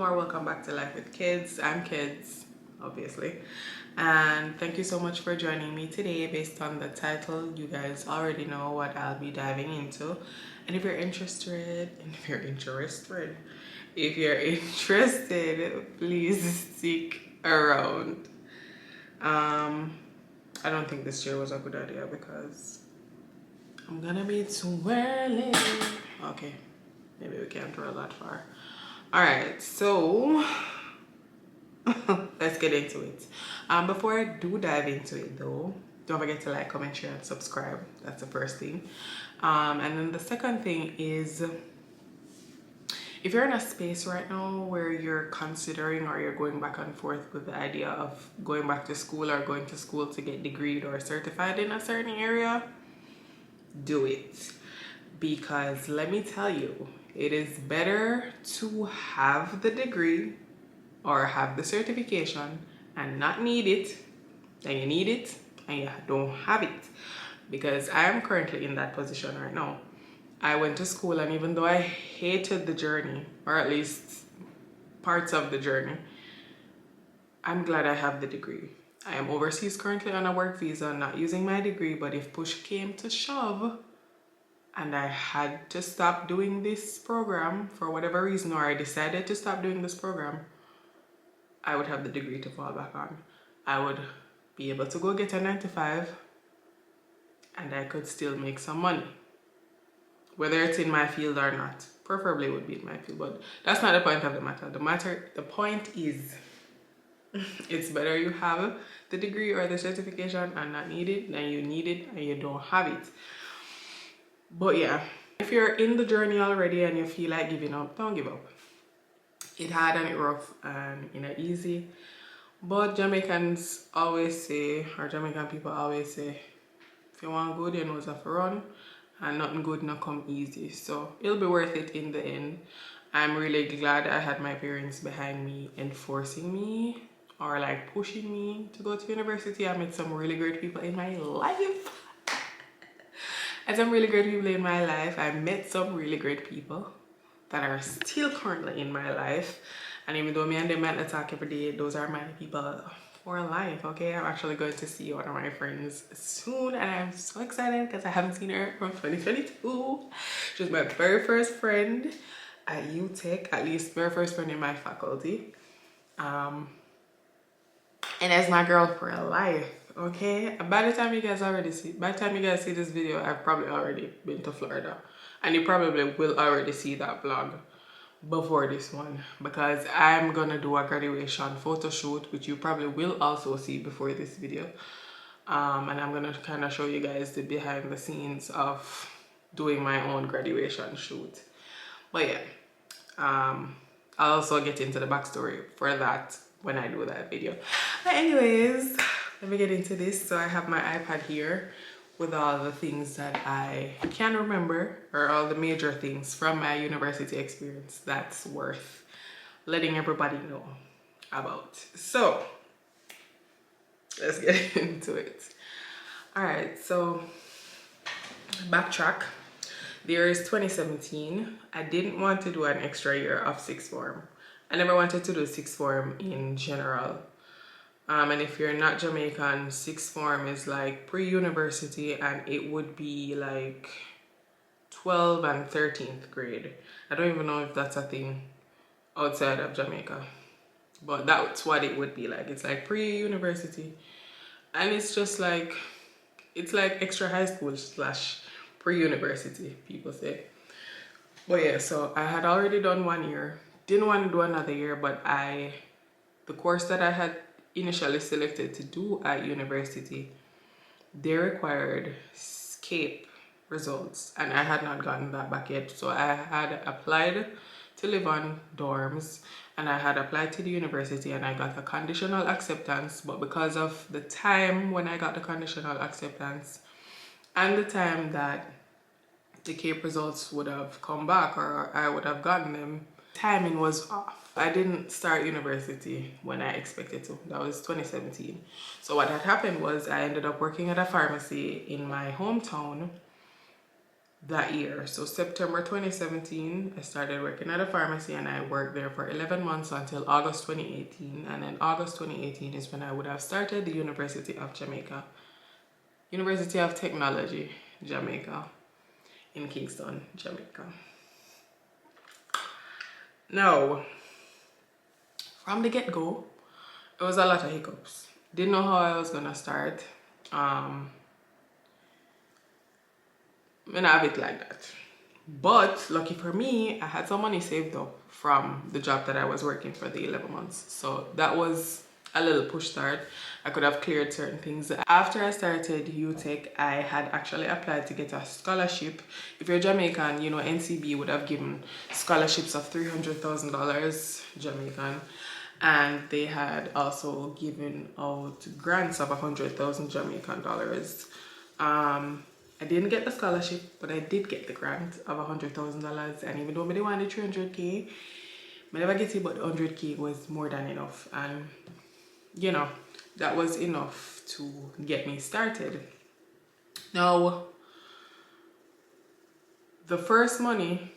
or welcome back to Life with Kids. I'm Kids, obviously, and thank you so much for joining me today. Based on the title, you guys already know what I'll be diving into, and if you're interested, please stick around. I don't think this chair was a good idea because I'm gonna be too early. Okay, maybe we can't roll that far. All right, so let's get into it. Before I do dive into it though, don't forget to like, comment, share, and subscribe. That's the first thing. And then the second thing is, if you're in a space right now where you're considering or you're going back and forth with the idea of going back to school or going to school to get degreed or certified in a certain area, do it. Because let me tell you, it is better to have the degree or have the certification and not need it than you need it and you don't have it. Because I am currently in that position right now. I went to school, and even though I hated the journey, or at least parts of the journey, I'm glad I have the degree. I am overseas currently on a work visa, not using my degree, but if push came to shove and I had to stop doing this program for whatever reason, or I decided to stop doing this program, I would have the degree to fall back on. I would be able to go get a 9-to-5 and I could still make some money. Whether it's in my field or not. Preferably would be in my field, but that's not the point of the matter. The point is, it's better you have the degree or the certification and not need it than you need it and you don't have it. But yeah, if you're in the journey already and you feel like giving up, don't give up. It hard and it rough and easy. But Jamaicans always say, or Jamaican people always say, if you want good, you know it's have to run, and nothing good not come easy. So it'll be worth it in the end. I'm really glad I had my parents behind me enforcing me or like pushing me to go to university. I met some really great people in my life. I met some really great people that are still currently in my life. And even though me and them might not talk every day, those are my people for life, okay? I'm actually going to see one of my friends soon, and I'm so excited because I haven't seen her from 2022. She was my very first friend at UTech, at least my first friend in my faculty. And as my girl for life, okay? By the time you guys see this video, I've probably already been to Florida. And you probably will already see that vlog before this one, because I'm gonna do a graduation photo shoot, which you probably will also see before this video. And I'm gonna kind of show you guys the behind the scenes of doing my own graduation shoot. But yeah, I'll also get into the backstory for that when I do that video. But anyways, let me get into this. So I have my iPad here with all the things that I can remember, or all the major things from my university experience that's worth letting everybody know about. So let's get into it. All right, so backtrack. The year is 2017. I didn't want to do an extra year of sixth form. I never wanted to do sixth form in general. And if you're not Jamaican, sixth form is like pre-university, and it would be like 12th and 13th grade. I don't even know if that's a thing outside of Jamaica, but that's what it would be like. It's like pre-university, and it's just like, it's like extra high school / pre-university, people say. But yeah, so I had already done 1 year, didn't want to do another year, but the course that I had initially selected to do at university, they required SCAPE results, and I had not gotten that back yet. So I had applied to live on dorms, and I had applied to the university, and I got a conditional acceptance. But because of the time when I got the conditional acceptance and the time that the CAPE results would have come back, or I would have gotten them, timing was off. I didn't start university when I expected to. That was 2017. So what had happened was I ended up working at a pharmacy in my hometown that year. So September 2017, I started working at a pharmacy, and I worked there for 11 months until August 2018. And then August 2018 is when I would have started the University of Jamaica, University of Technology, Jamaica, in Kingston, Jamaica. Now, from the get-go, it was a lot of hiccups. Didn't know how I was gonna start. And I have it like that. But lucky for me, I had some money saved up from the job that I was working for the 11 months. So that was a little push start. I could have cleared certain things. After I started UTech, I had actually applied to get a scholarship. If you're Jamaican, you know, NCB would have given scholarships of $300,000 Jamaican. And they had also given out grants of 100,000 Jamaican dollars. I didn't get the scholarship, but I did get the grant of $100,000. And even though I wanted 300K, I never get it, but 100K was more than enough. And, you know, that was enough to get me started. Now, the first money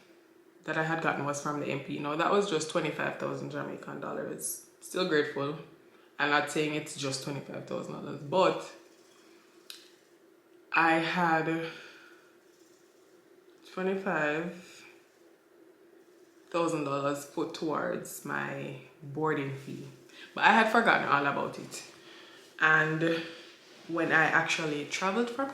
that I had gotten was from the MP. Now, that was just 25,000 Jamaican dollars. Still grateful. I'm not saying it's just $25,000, but I had $25,000 put towards my boarding fee, but I had forgotten all about it. And when I actually traveled from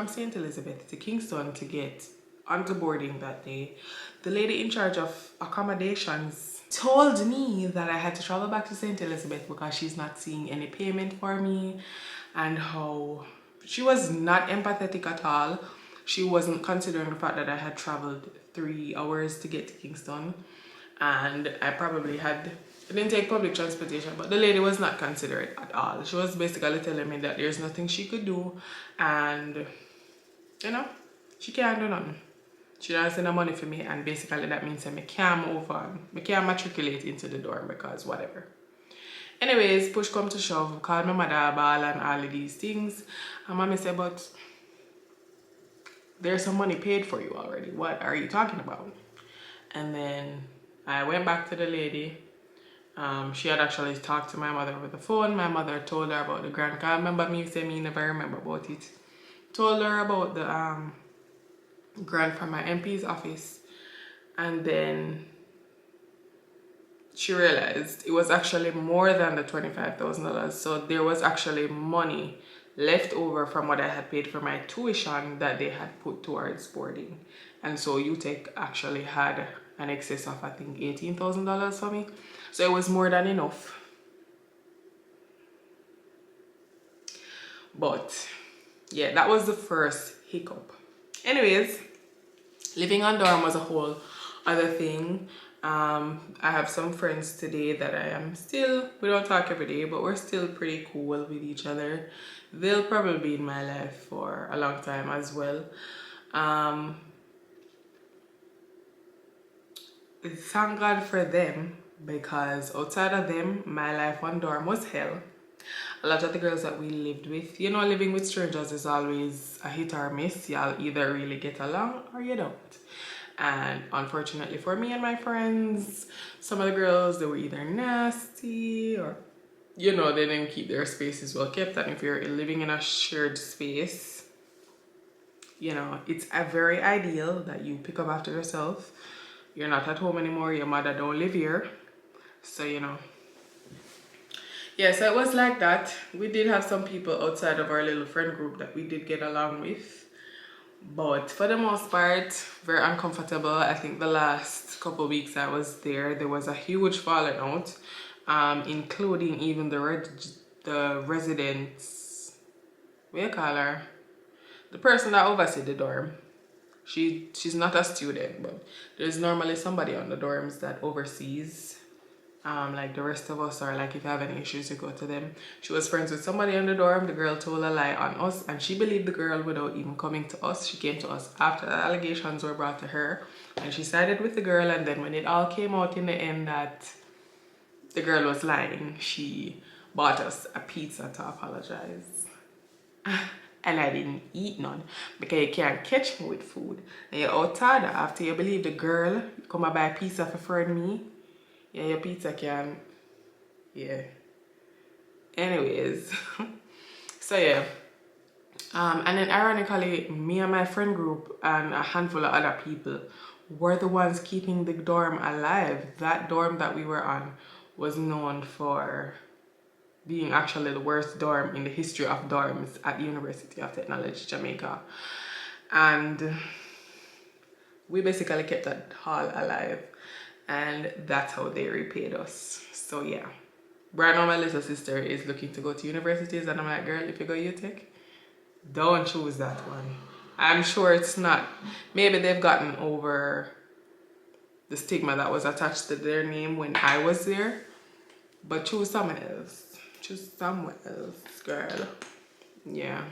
St. Elizabeth to Kingston to get onto boarding that day, the lady in charge of accommodations told me that I had to travel back to St. Elizabeth because she's not seeing any payment for me, and how she was not empathetic at all. She wasn't considering the fact that I had traveled 3 hours to get to Kingston, and I didn't take public transportation, but the lady was not considerate at all. She was basically telling me that there's nothing she could do, and you know, she can't do nothing. She doesn't send no money for me, and basically that means that I can't move on. I can't matriculate into the dorm because whatever. Anyways, push come to shove, called my mother ball and all of these things. And mommy said, but there's some money paid for you already. What are you talking about? And then I went back to the lady. She had actually talked to my mother over the phone. My mother told her about the grant. I remember me saying me never remember about it. Told her about the grant from my MP's office. And then she realized it was actually more than the $25,000. So there was actually money left over from what I had paid for my tuition that they had put towards boarding. And so UTech actually had an excess of, I think, $18,000 for me. So it was more than enough. But yeah, that was the first hiccup. Anyways, living on dorm was a whole other thing. I have some friends today that we don't talk every day, but we're still pretty cool with each other. They'll probably be in my life for a long time as well. Thank God for them, because outside of them, my life on dorm was hell. A lot of the girls that we lived with, you know, living with strangers is always a hit or miss. Y'all either really get along or you don't. And unfortunately for me and my friends, some of the girls, they were either nasty or, you know, they didn't keep their spaces well kept. And if you're living in a shared space, you know, it's very ideal that you pick up after yourself. You're not at home anymore. Your mother don't live here. So, you know. Yeah, so it was like that. We did have some people outside of our little friend group that we did get along with. But for the most part, very uncomfortable. I think the last couple of weeks I was there was a huge falling out, including even the residents, what do you call her? The person that oversees the dorm. She's not a student, but there's normally somebody on the dorms that oversees. Like the rest of us, or like if you have any issues, you go to them. She was friends with somebody in the dorm. The girl told a lie on us, and she believed the girl without even coming to us. She came to us after the allegations were brought to her, and she sided with the girl. And then when it all came out in the end that the girl was lying, she bought us a pizza to apologize. and I didn't eat none because you can't catch me with food. And you're out tired after you believe the girl come and buy pizza for friend me. Yeah, your pizza can, yeah. Anyways, so yeah. And then ironically, me and my friend group and a handful of other people were the ones keeping the dorm alive. That dorm that we were on was known for being actually the worst dorm in the history of dorms at University of Technology, Jamaica. And we basically kept that hall alive, and that's how they repaid us. So yeah. Right now my little sister is looking to go to universities, and I'm like, girl, if you go UTech, don't choose that one. I'm sure it's not, maybe they've gotten over the stigma that was attached to their name when I was there, but choose somewhere else. Choose somewhere else, girl. Yeah.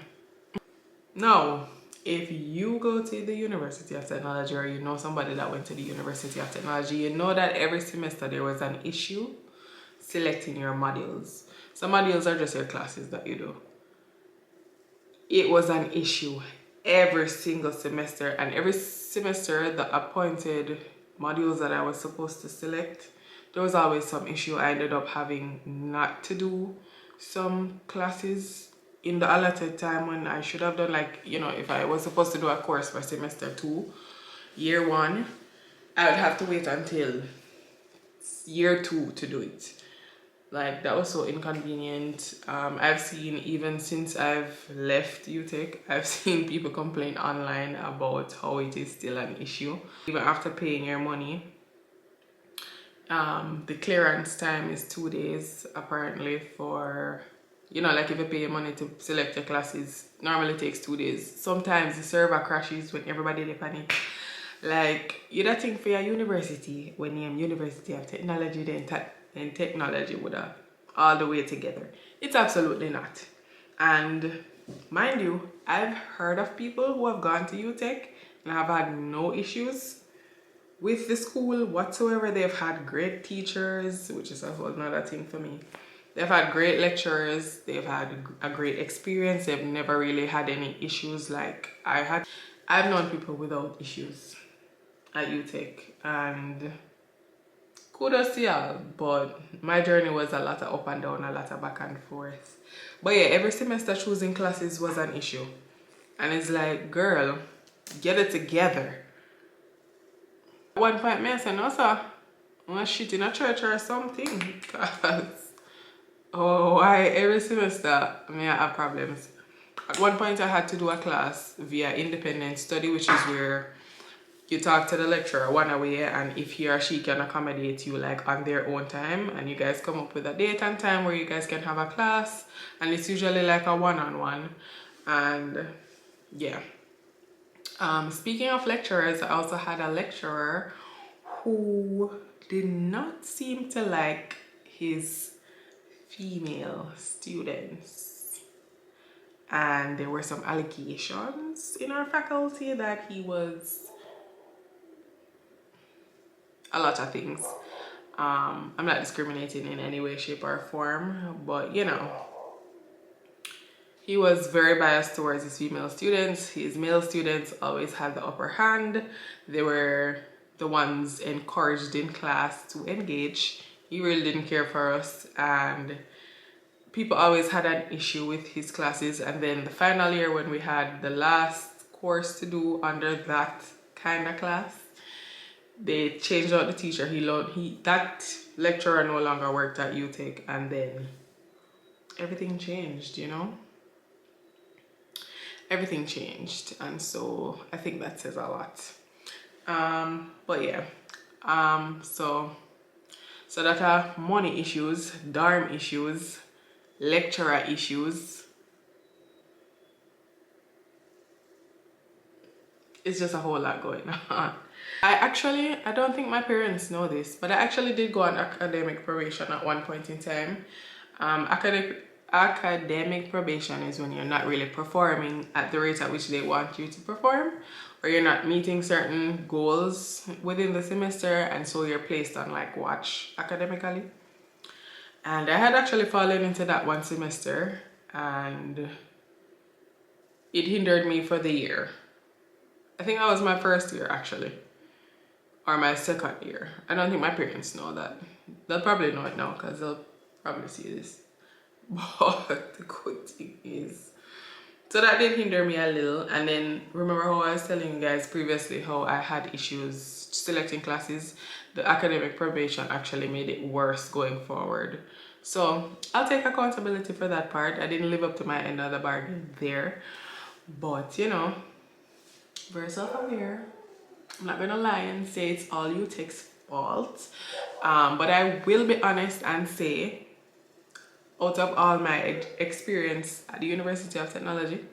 Now, if you go to the University of Technology, or you know somebody that went to the University of Technology, you know that every semester there was an issue selecting your modules. So modules are just your classes that you do. It was an issue every single semester, and every semester the appointed modules that I was supposed to select, there was always some issue. I ended up having not to do some classes in the allotted time when I should have done, like, you know, if I was supposed to do a course for semester 2, year 1, I would have to wait until year 2 to do it. Like, that was so inconvenient. I've seen, even since I've left UTech, I've seen people complain online about how it is still an issue. Even after paying your money, the clearance time is 2 days apparently for, you know, like if you pay your money to select your classes, normally it takes 2 days. Sometimes the server crashes when everybody they panic. Like, you don't think for your university, when you're in University of Technology, then technology would have all the way together. It's absolutely not. And mind you, I've heard of people who have gone to UTech and have had no issues with the school whatsoever. They've had great teachers, which is a whole nother thing for me. They've had great lecturers, they've had a great experience, they've never really had any issues like I had. I've known people without issues at UTech, and kudos to y'all, but my journey was a lot of up and down, a lot of back and forth. But yeah, every semester choosing classes was an issue, and it's like, girl, get it together. At one point, I said, no sir, I want shit in a church or something, because oh, why every semester I have problems. At one point I had to do a class via independent study, which is where you talk to the lecturer one away, and if he or she can accommodate you like on their own time, and you guys come up with a date and time where you guys can have a class, and it's usually like a one-on-one. And yeah, speaking of lecturers, I also had a lecturer who did not seem to like his female students, and there were some allegations in our faculty that he was a lot of things. I'm not discriminating in any way, shape or form, but you know, he was very biased towards his female students. His male students always had the upper hand. They were the ones encouraged in class to engage. He really didn't care for us, and people always had an issue with his classes. And then the final year, when we had the last course to do under that kind of class, they changed out the teacher. That lecturer no longer worked at UTech, and then everything changed, you know? Everything changed, and so I think that says a lot. But yeah, so that are money issues, dorm issues, lecturer issues. It's just a whole lot going on. I don't think my parents know this, but I actually did go on academic probation at one point in time. Academic probation is when you're not really performing at the rate at which they want you to perform, or you're not meeting certain goals within the semester, and so you're placed on like watch academically. And I had actually fallen into that one semester, and it hindered me for the year. I think that was my first year actually, or my second year. I don't think my parents know that. They'll probably know it now because they'll probably see this. But the good thing is, so that did hinder me a little. And then remember how I was telling you guys previously how I had issues selecting classes. The academic probation actually made it worse going forward. So I'll take accountability for that part. I didn't live up to my end of the bargain there. But you know, very self-aware. I'm not gonna lie and say it's all UTech's fault. But I will be honest and say, out of all my experience at the University of Technology,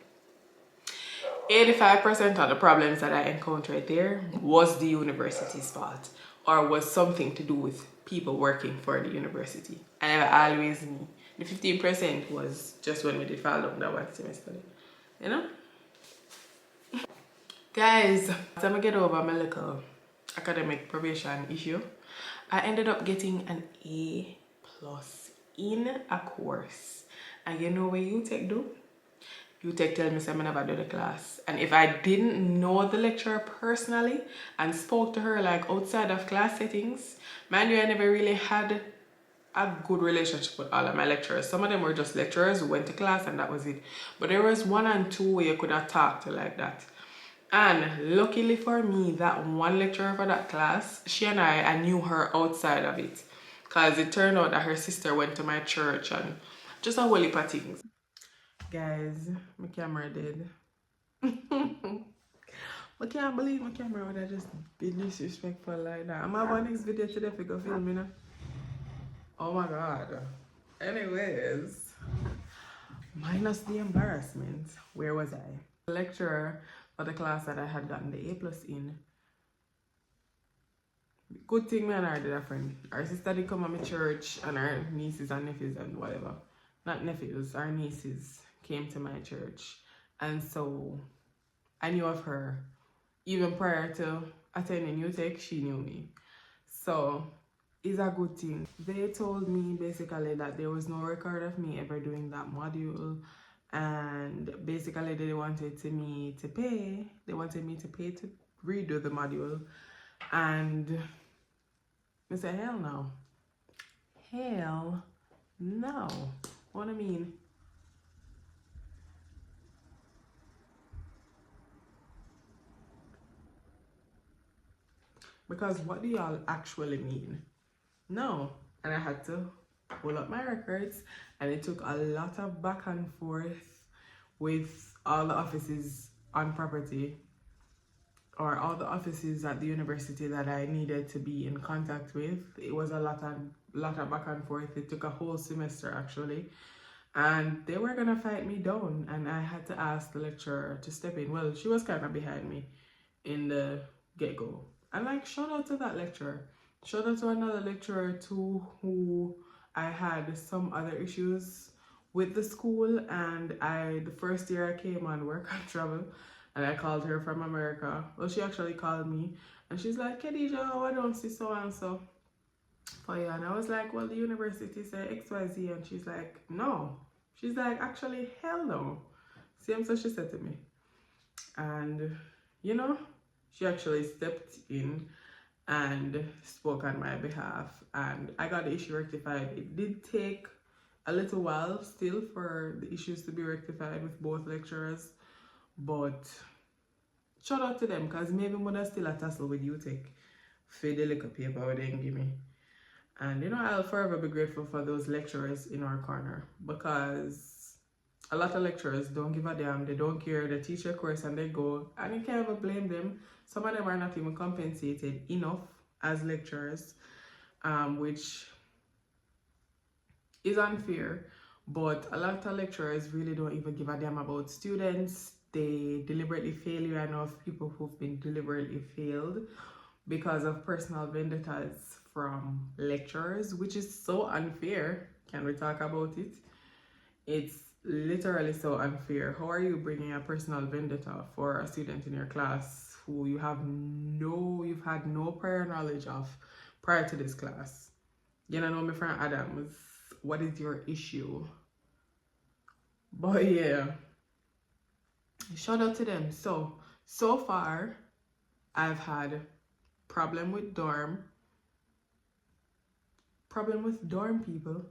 85% of the problems that I encountered there was the university's fault, or was something to do with people working for the university. And I always knew the 15% was just when we did fall down that one semester, you know. Guys, as I get over my little academic probation issue, I ended up getting an A+ in a course. And you know what UTech do? UTech tell me I'm never do the class. And if I didn't know the lecturer personally and spoke to her like outside of class settings, mind you, I never really had a good relationship with all of my lecturers. Some of them were just lecturers who went to class and that was it. But there was one and two where you could have talked to like that. And luckily for me, that one lecturer for that class, she and I knew her outside of it. Because it turned out that her sister went to my church and just a whole heap of things. Guys, my camera dead. I can't believe my camera would have just been disrespectful like that. I'm about next video today if you go film, you know? Oh my god. Anyways, minus the embarrassment, where was I? The lecturer for the class that I had gotten the A+ in. Good thing me and her did a friend. Our sister did come to my church and our nieces and nephews and whatever. Not nephews, our nieces came to my church. And so I knew of her. Even prior to attending UTech, she knew me. So it's a good thing. They told me basically that there was no record of me ever doing that module. And basically they wanted me to pay. They wanted me to pay to redo the module. And I said, hell no. Hell no. What I mean? Because what do y'all actually mean? No. And I had to pull up my records, and it took a lot of back and forth with all the offices on property, or all the offices at the university that I needed to be in contact with. It was a lot of back and forth. It took a whole semester actually. And they were gonna fight me down, and I had to ask the lecturer to step in. Well, she was kind of behind me in the get-go. And like, shout out to that lecturer. Shout out to another lecturer too, who I had some other issues with the school, and the first year I came on work and travel, and I called her from America. Well, she actually called me, and she's like, Khadija, oh, I don't see so and so for you. And I was like, well, the university said XYZ, and she's like, no. She's like, actually, hell no. Same, so she said to me. And you know, she actually stepped in and spoke on my behalf, and I got the issue rectified. It did take a little while still for the issues to be rectified with both lecturers, but shout out to them, because maybe mother still a tussle with UTech for the little paper what they didn't give me. And you know, I'll forever be grateful for those lecturers in our corner, because a lot of lecturers don't give a damn. They don't care. They teach a course and they go, and you can't ever blame them. Some of them are not even compensated enough as lecturers, which is unfair. But a lot of lecturers really don't even give a damn about students. They deliberately fail you. I know of people who've been deliberately failed because of personal vendettas from lecturers, which is so unfair. Can we talk about it? It's literally so unfair. How are you bringing a personal vendetta for a student in your class who you've had no prior knowledge of prior to this class? You know, my friend Adams, what is your issue? But yeah, shout out to them. So far I've had problem with dorm people,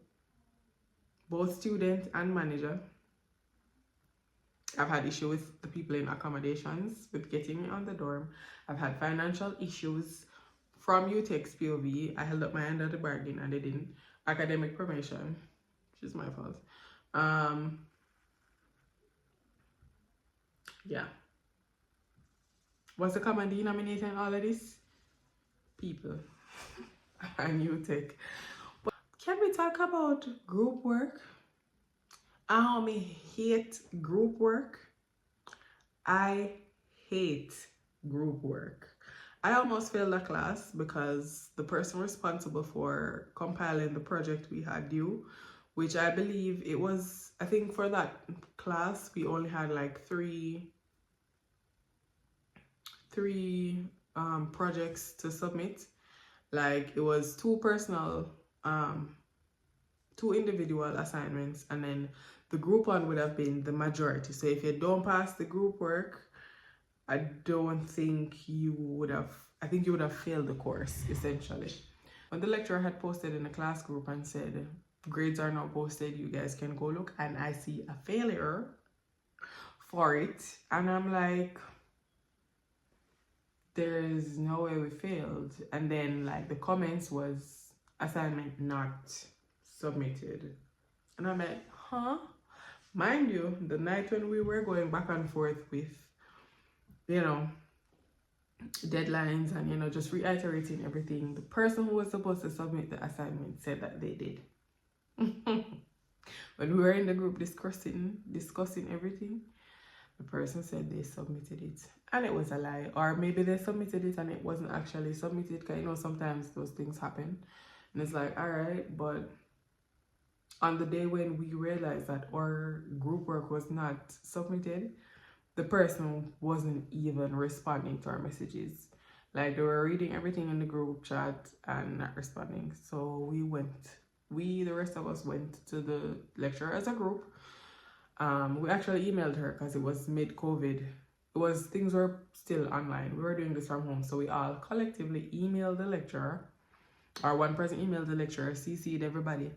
both student and manager. I've had issue with the people in accommodations with getting me on the dorm. I've had financial issues from UTEX POV. I held up my end of the bargain and they didn't. Academic promotion, which is my fault. Yeah. What's the common denominator in all of this? People and UTEC. But can we talk about group work? I hate group work. I hate group work. I almost failed a class because the person responsible for compiling the project we had due, which I believe it was, I think for that class, we only had like three projects to submit. Like it was two individual assignments, and then the group one would have been the majority. So if you don't pass the group work, I don't think you would have, I think you would have failed the course essentially. When the lecturer had posted in the class group and said, grades are now posted, you guys can go look, and I see a failure for it, and I'm like, there's no way we failed. And then like the comments was assignment not submitted, and I'm like, huh? Mind you, the night when we were going back and forth with, you know, deadlines and, you know, just reiterating everything, the person who was supposed to submit the assignment said that they did. When we were in the group discussing everything, the person said they submitted it, and it was a lie. Or maybe they submitted it and it wasn't actually submitted, because, you know, sometimes those things happen. And it's like, all right, but on the day when we realized that our group work was not submitted, the person wasn't even responding to our messages. Like they were reading everything in the group chat and not responding. So the rest of us went to the lecturer as a group. We actually emailed her because it was mid-COVID. Things were still online. We were doing this from home. So we all collectively emailed the lecturer, or one person emailed the lecturer, CC'd everybody.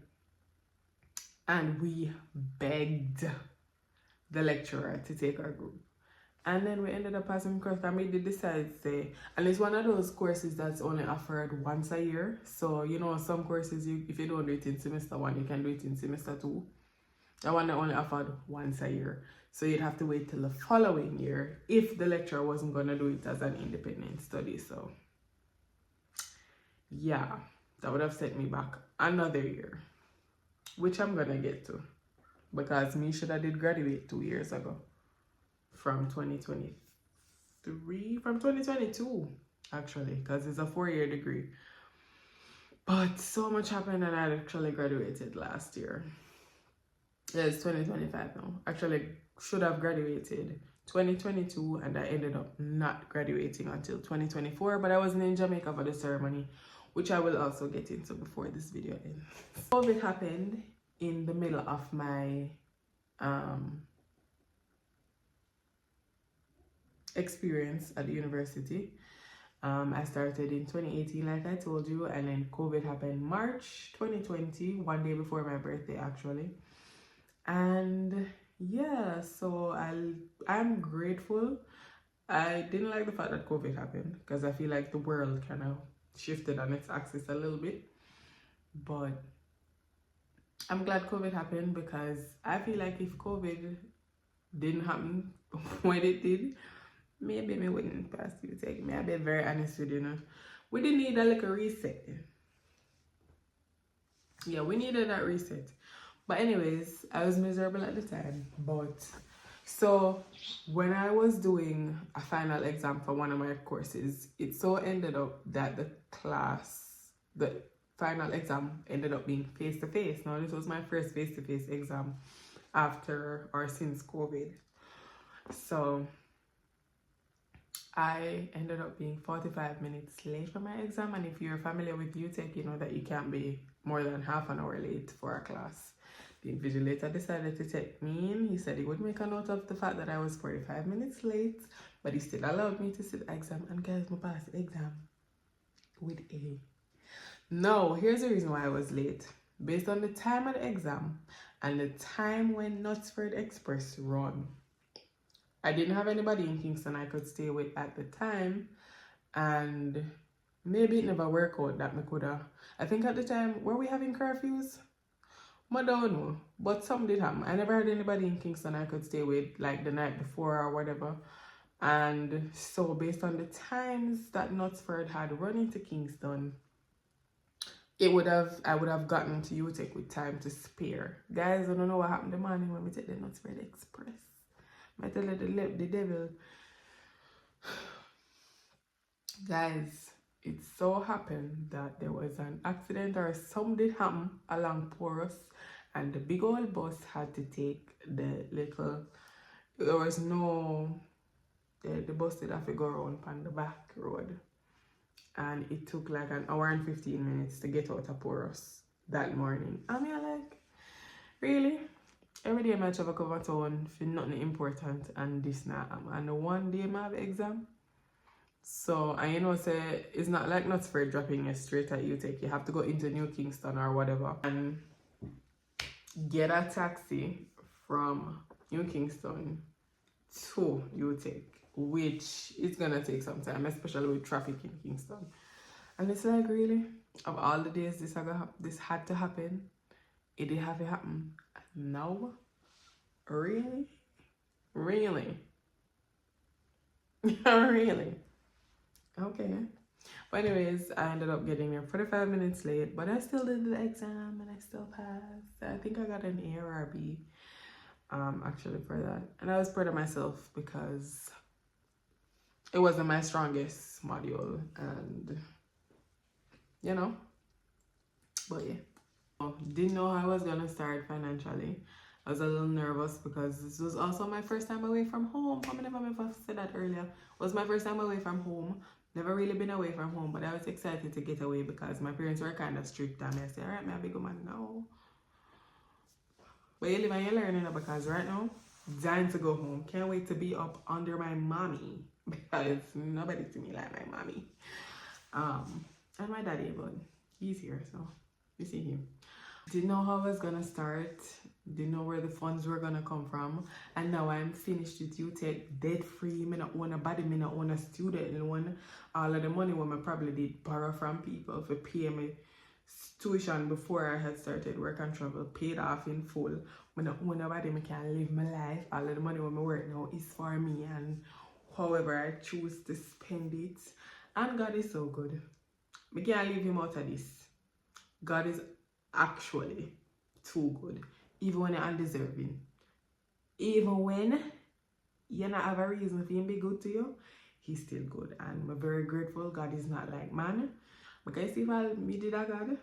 And we begged the lecturer to take our group. And then we ended up passing course, and we did decide to say, and it's one of those courses that's only offered once a year. So, you know, some courses, if you don't do it in semester 1, you can do it in semester 2. That one that only offered once a year. So you'd have to wait till the following year if the lecturer wasn't going to do it as an independent study. So, yeah, that would have set me back another year, which I'm going to get to, because me should have did graduate 2 years ago from 2022 actually, because it's a 4-year degree. But so much happened and I actually graduated last year. Yeah, it's 2025 now. Actually should have graduated 2022, and I ended up not graduating until 2024, but I wasn't in Jamaica for the ceremony, which I will also get into before this video ends. COVID happened in the middle of my experience at the university. I started in 2018, like I told you, and then COVID happened March 2020, one day before my birthday actually. And yeah, so I'm grateful. I didn't like the fact that COVID happened, because I feel like the world kind of shifted on its axis a little bit. But I'm glad COVID happened, because I feel like if COVID didn't happen when it did, maybe me wouldn't pass UTEC. Me, I'll be very honest with you now. We didn't need a little reset. Yeah, we needed that reset. But anyways, I was miserable at the time. But so when I was doing a final exam for one of my courses, it so ended up that the final exam ended up being face-to-face. Now this was my first face-to-face exam after or since COVID. So I ended up being 45 minutes late for my exam, and if you're familiar with UTEC, you know that you can't be more than half an hour late for a class. The invigilator decided to take me in. He said he would make a note of the fact that I was 45 minutes late, but he still allowed me to sit the exam. And guys, I passed the exam with A. Now, here's the reason why I was late. Based on the time of the exam and the time when Knutsford Express run, I didn't have anybody in Kingston I could stay with at the time, and maybe it never worked out that me coulda. I think at the time, were we having curfews? I don't know, but something did happen. I never had anybody in Kingston I could stay with like the night before or whatever. And so based on the times that Knutsford had run into Kingston, I would have gotten to UTech with time to spare. Guys, I don't know what happened the morning when we take the Knutsford Express. I tell you the devil. Guys, it so happened that there was an accident or something did happen along Porus, and the big old bus had to take the little, there was no, the bus did have to go around on the back road. And it took like an hour and 15 minutes to get out of Porus that morning. I mean, like, really? Every day I travel cover town for nothing important and this now. And the one day I have exam. So, and you know, say, it's not like Knutsford dropping you straight at UTech. You have to go into New Kingston or whatever and get a taxi from New Kingston to UTech, which is gonna take some time, especially with traffic in Kingston. And it's like, really, of all the days this had to happen, it did have to happen. No, really, really, really. Okay. But anyways, I ended up getting there 45 minutes late, but I still did the exam and I still passed. I think I got an A or a B, actually, for that. And I was proud of myself because it wasn't my strongest module, and you know, but yeah. Didn't know how I was gonna start financially. I was a little nervous because this was also my first time away from home. How many of you have said that earlier? It was my first time away from home. Never really been away from home, but I was excited to get away because my parents were kind of strict, and I said, alright, my big woman, no. But you live and you learn, you know, because right now, dying to go home. Can't wait to be up under my mommy because nobody to me like my mommy. And my daddy, but he's here, so you see him. Didn't know how I was gonna start, didn't know where the funds were gonna come from, and now I'm finished with UTech, debt free. Me not own a body, me not own a student loan. All of the money when I probably did borrow from people for pay me tuition before I had started work and travel, paid off in full. When I own a body, I can live my life. All of the money when I work now is for me, and however I choose to spend it. And God is so good. I can't leave him out of this. God is actually too good, even when you're undeserving. Even when you not have a reason for him to be good to you, he's still good. And I'm very grateful. God is not like man. Because if me did a God,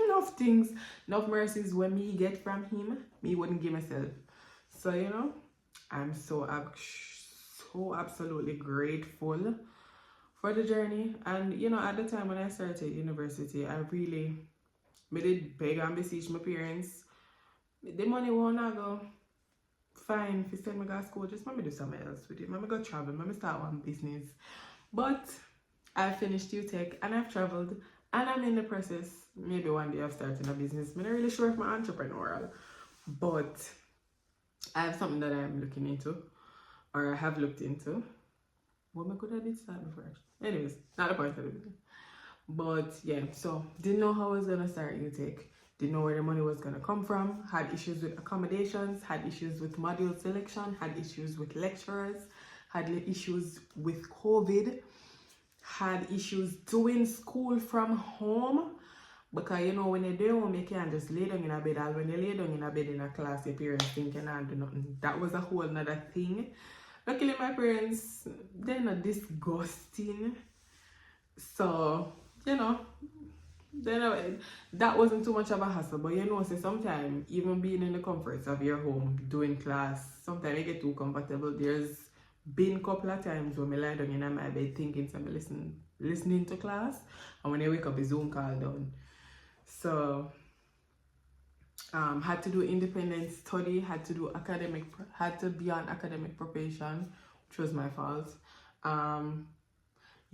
enough things, enough mercies when me get from him, me wouldn't give myself. So, you know, I'm so absolutely grateful for the journey. And you know, at the time when I started university, I did beg and beseech my parents. The money won't go. Fine, if you send me to school, just let me do something else with it. Let me go travel, let me start one business. But I finished UTech and I've traveled and I'm in the process. Maybe one day of starting a business. I'm not really sure if I'm entrepreneurial, but I have something that I'm looking into, or I have looked into. What I could have did start before. Anyways, not the point of the video. But yeah, so didn't know how I was gonna start UTech. Didn't know where the money was gonna come from. Had issues with accommodations, had issues with module selection, had issues with lecturers, had issues with COVID, had issues doing school from home. Because you know, when you're doing home, you can't just lay down in a bed. And when you lay down in a bed in a class, your parents think you can't do nothing. That was a whole nother thing. Luckily, my parents, they're not disgusting. So, you know, that wasn't too much of a hassle. But you know, so sometimes, even being in the comforts of your home, doing class, sometimes you get too comfortable. There's been a couple of times when I lie down in my bed thinking I'm listening to class. And when I wake up, a Zoom call down. So, Had to do independent study, had to be on academic probation, which was my fault.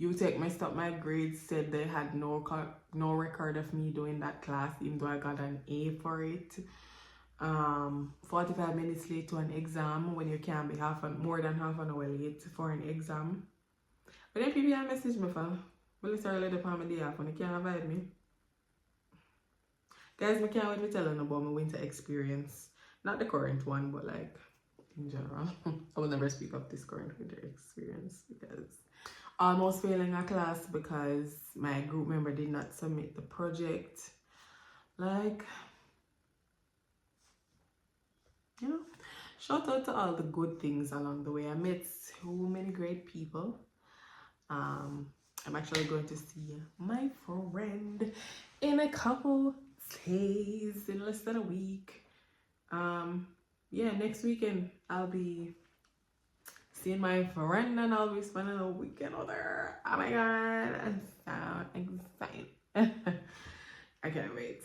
UTech messed up my grades, said they had no record of me doing that class, even though I got an A for it. 45 minutes late to an exam when you can't be more than half an hour late for an exam. But then people message me for, well, it's early the palm of the half when you can't avoid me. Guys, I can't wait to tell you about my winter experience. Not the current one, but like in general. I will never speak of this current winter experience because almost failing a class because my group member did not submit the project. Like, you know, shout out to all the good things along the way. I met so many great people. I'm actually going to see my friend in a couple days, in less than a week. Yeah, next weekend I'll be seeing my friend and I'll be spending a weekend with her. Oh my god, I'm so excited. I can't wait.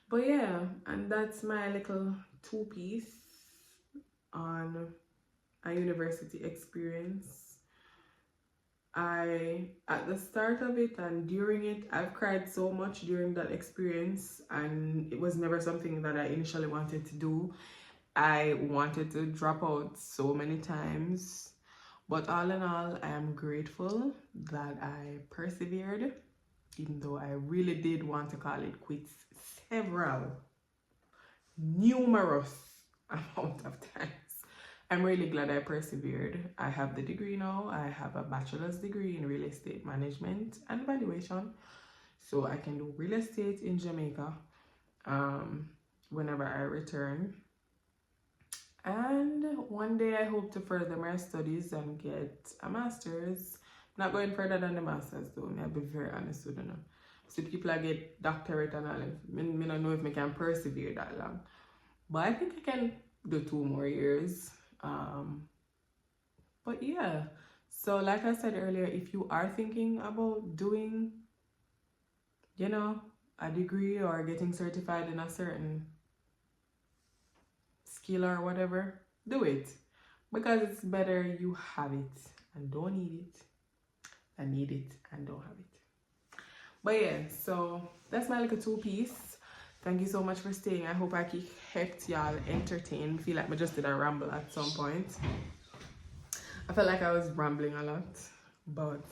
But yeah, and that's my little two-piece on a university experience. At the start of it and during it, I've cried so much during that experience, and it was never something that I initially wanted to do. I wanted to drop out so many times, but all in all, I am grateful that I persevered, even though I really did want to call it quits numerous amount of times. I'm really glad I persevered. I have the degree now. I have a bachelor's degree in real estate management and valuation. So I can do real estate in Jamaica whenever I return. And one day I hope to further my studies and get a master's. Not going further than the master's though, I'll be very honest with you now. So people I get doctorate and all, I don't know if I can persevere that long. But I think I can do 2 more years. But yeah, so like I said earlier, if you are thinking about doing, you know, a degree or getting certified in a certain skill or whatever, do it, because it's better you have it and don't need it than need it and don't have it. But yeah, so that's my little two-piece. Thank you so much for staying. I hope I kept y'all entertained. Feel like I just did a ramble at some point. I felt like I was rambling a lot, but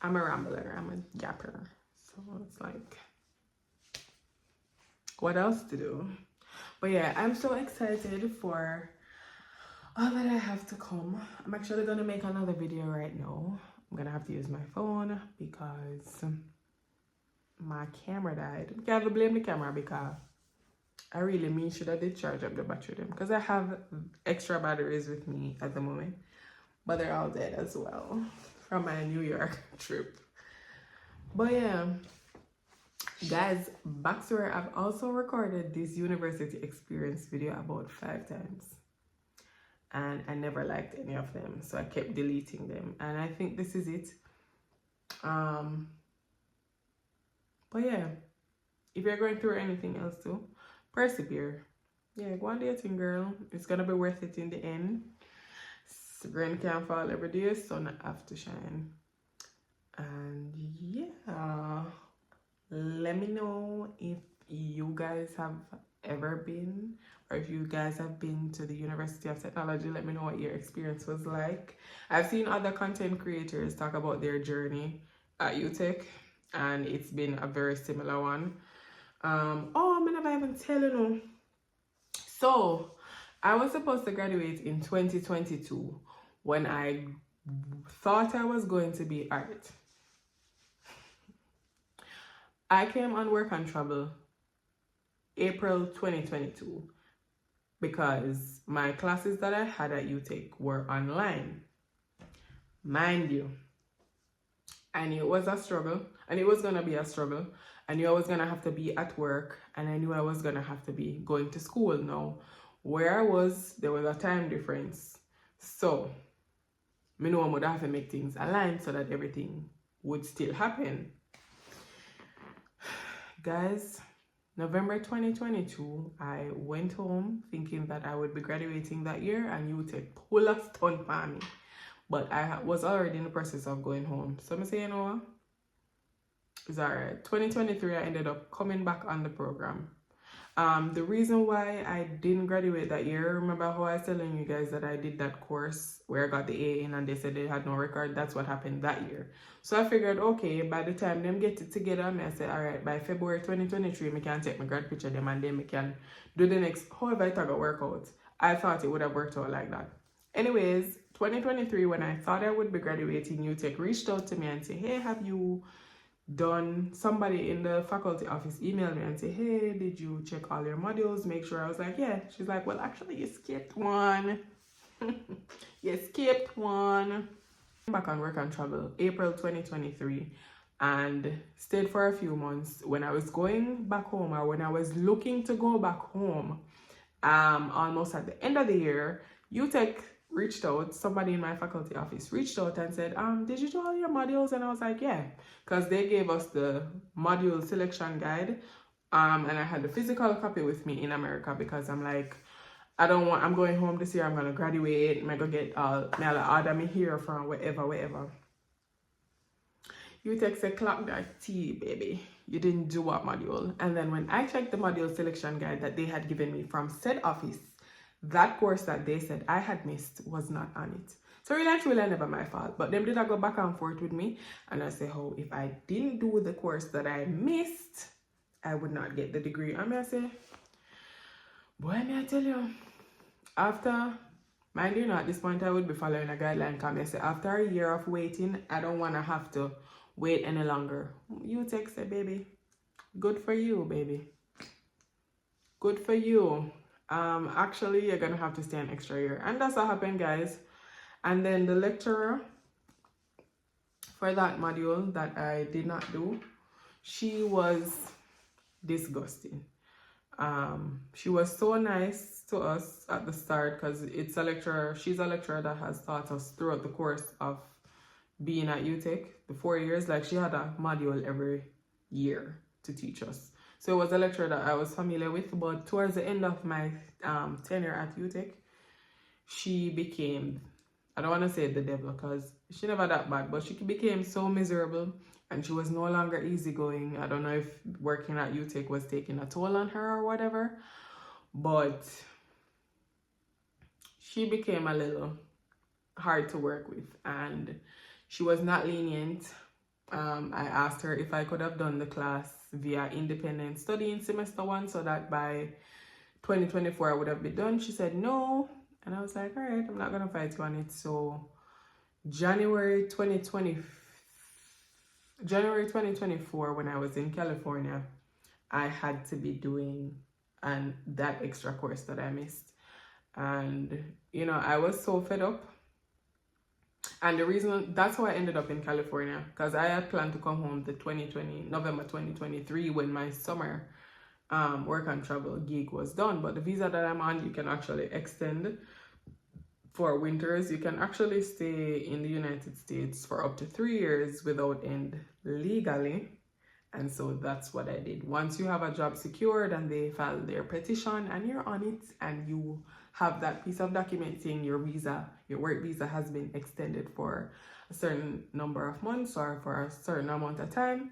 I'm a rambler, I'm a yapper. So it's like, what else to do? But yeah, I'm so excited for all that I have to come. I'm actually gonna make another video right now. I'm gonna have to use my phone because my camera died. I can't blame the camera because I really should have did charge up the battery them, because I have extra batteries with me at the moment, but they're all dead as well from my New York trip. But yeah, guys, back to where I've also recorded this university experience video about 5 times, and I never liked any of them, so I kept deleting them, and I think this is it. But yeah, if you're going through anything else too, persevere. Yeah, go on dating, girl. It's gonna be worth it in the end. Rain can't fall every day, sun have to shine. And yeah, let me know if you guys have ever been, or if you guys have been to the University of Technology. Let me know what your experience was like. I've seen other content creators talk about their journey at UTech, and it's been a very similar one. Oh, I'm never even tell you know. So I was supposed to graduate in 2022 when I thought I was going to be art. I came on work and travel April 2022 because my classes that I had at UTech were online. Mind you, I knew it was a struggle, and it was gonna be a struggle. I knew I was gonna have to be at work, and I knew I was gonna have to be going to school. Now, where I was, there was a time difference. So, I know I would have to make things align so that everything would still happen. guys, November 2022, I went home thinking that I would be graduating that year and you take pull a stunt for me. But I was already in the process of going home. So I'm saying, you know what? It's alright. 2023, I ended up coming back on the program. The reason why I didn't graduate that year, remember how I was telling you guys that I did that course where I got the A in and they said they had no record? That's what happened that year. So I figured, okay, by the time them get it together, I said, all right, by February 2023, I can take my grad picture them and then I can do the next, however I thought it work out. I thought it would have worked out like that. Anyways, 2023, when I thought I would be graduating, UTech reached out to me and said, hey, have you done, somebody in the faculty office emailed me and say, hey, did you check all your modules, make sure? I was like, yeah. She's like, well, actually you skipped one. You skipped one. Back on work and travel April 2023 and stayed for a few months. When I was going back home, or when I was looking to go back home, almost at the end of the year, UTech reached out, somebody in my faculty office reached out and said, did you do all your modules? And I was like, yeah, because they gave us the module selection guide, and I had the physical copy with me in America because I'm like, I'm going home this year, I'm gonna graduate, I'm gonna get order me here from wherever. UTech said, clock that tea, baby. You didn't do what module? And then when I checked the module selection guide that they had given me from said office, that course that they said I had missed was not on it. So really and truly never my fault. But them did I go back and forth with me and I say, oh, if I didn't do the course that I missed, I would not get the degree. And I say, boy, may I tell you, after, mind you, at this point I would be following a guideline. Come, I say, after a year of waiting, I don't want to have to wait any longer. UTech say, baby, good for you, baby. Good for you. Actually, you're gonna have to stay an extra year, and that's what happened, guys. And then the lecturer for that module that I did not do, she was disgusting. She was so nice to us at the start because she's a lecturer that has taught us throughout the course of being at UTech, the 4 years. Like, she had a module every year to teach us. So it was a lecturer that I was familiar with, but towards the end of my tenure at UTech, she became, I don't want to say the devil because she never that bad, but she became so miserable and she was no longer easygoing. I don't know if working at UTech was taking a toll on her or whatever, but she became a little hard to work with and she was not lenient. I asked her if I could have done the class via independent studying semester 1 so that by 2024 I would have been done. She said no, and I was like, all right, I'm not gonna fight you on it. So January 2024, when I was in California, I had to be doing that extra course that I missed, and you know, I was so fed up. And the reason, that's how I ended up in California, because I had planned to come home November 2023 when my summer work and travel gig was done. But the visa that I'm on, you can actually extend for winters. You can actually stay in the United States for up to 3 years without end legally. And so that's what I did. Once you have a job secured and they file their petition and you're on it and you have that piece of document saying your work visa has been extended for a certain number of months or for a certain amount of time,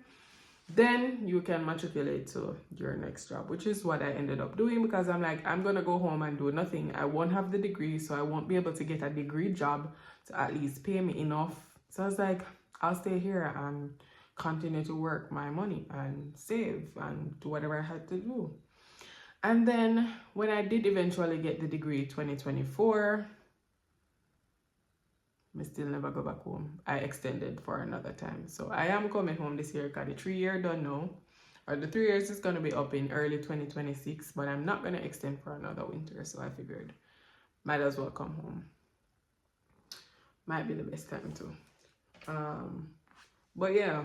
then you can matriculate to your next job, which is what I ended up doing, because I'm like, I'm gonna go home and do nothing. I won't have the degree, so I won't be able to get a degree job to at least pay me enough. So I was like, I'll stay here and continue to work my money and save and do whatever I had to do. And then when I did eventually get the degree 2024, I still never go back home. I extended for another time. So I am coming home this year because the 3 year done now. Or the 3 years is going to be up in early 2026, but I'm not going to extend for another winter. So I figured might as well come home. Might be the best time too. But yeah.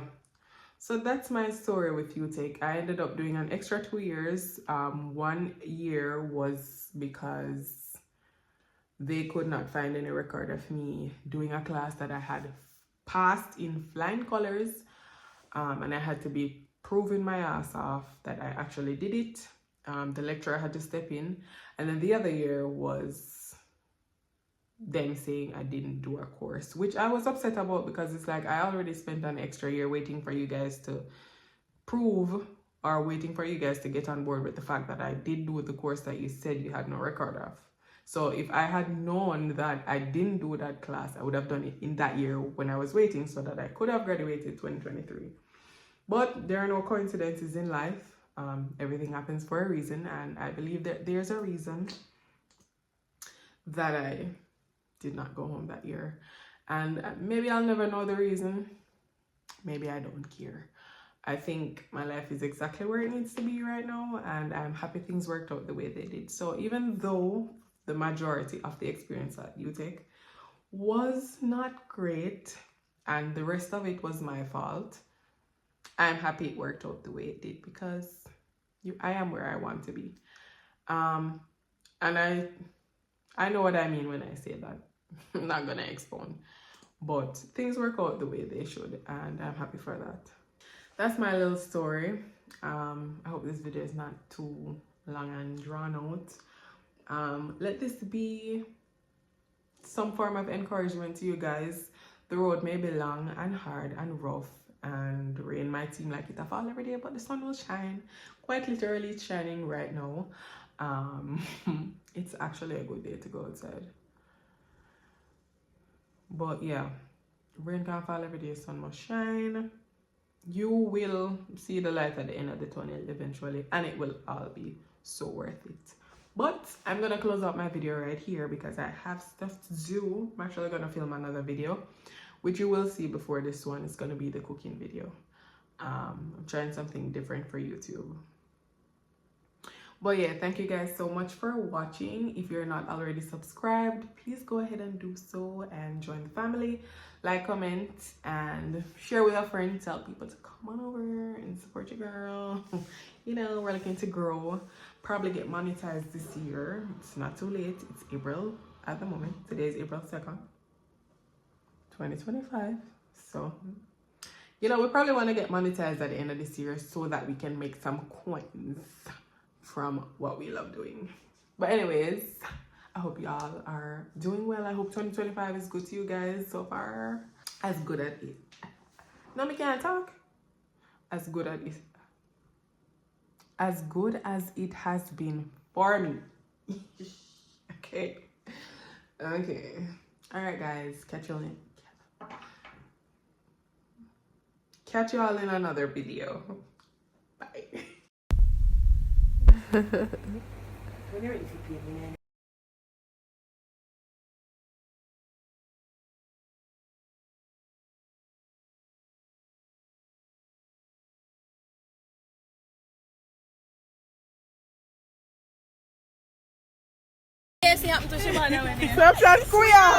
So that's my story with UTech. I ended up doing an extra 2 years. 1 year was because they could not find any record of me doing a class that I had passed in flying colors. And I had to be proving my ass off that I actually did it. The lecturer had to step in, and then the other year was them saying I didn't do a course, which I was upset about, because it's like I already spent an extra year waiting for you guys to prove, or waiting for you guys to get on board with the fact that I did do the course that you said you had no record of. So if I had known that I didn't do that class, I would have done it in that year when I was waiting, so that I could have graduated 2023. But there are no coincidences in life. Everything happens for a reason, and I believe that there's a reason that I did not go home that year. And maybe I'll never know the reason. Maybe I don't care. I think my life is exactly where it needs to be right now, and I'm happy things worked out the way they did. So even though the majority of the experience at UTech was not great, and the rest of it was my fault, I'm happy it worked out the way it did, because I am where I want to be. And I know what I mean when I say that. I'm not gonna expound, but things work out the way they should, and I'm happy for that. That's my little story. I hope this video is not too long and drawn out. Let this be some form of encouragement to you guys. The road may be long and hard and rough, and rain might seem like it'll fall every day, but the sun will shine. Quite literally, it's shining right now. It's actually a good day to go outside. But yeah, rain can't fall every day, sun must shine. You will see the light at the end of the tunnel eventually, and it will all be so worth it. But I'm gonna close out my video right here, because I have stuff to do. I'm actually gonna film another video, which you will see before this one. It's gonna be the cooking video. I'm trying something different for YouTube. But yeah, thank you guys so much for watching. If you're not already subscribed, please go ahead and do so and join the family. Like, comment, and share with a friend. Tell people to come on over and support your girl. You know, we're looking to grow, probably get monetized this year. It's not too late. It's April at the moment. Today is April 2nd, 2025. So, you know, we probably want to get monetized at the end of this year, so that we can make some coins from what we love doing. But anyways, I hope y'all are doing well. I hope 2025 is good to you guys so far. As good as it. No, me can't talk. As good as it. As good as it has been for me. Okay. Okay. All right, guys. Catch y'all in another video. Bye. When you're ready to pay me, Yes, you happen to Shimano. Exception, kuya!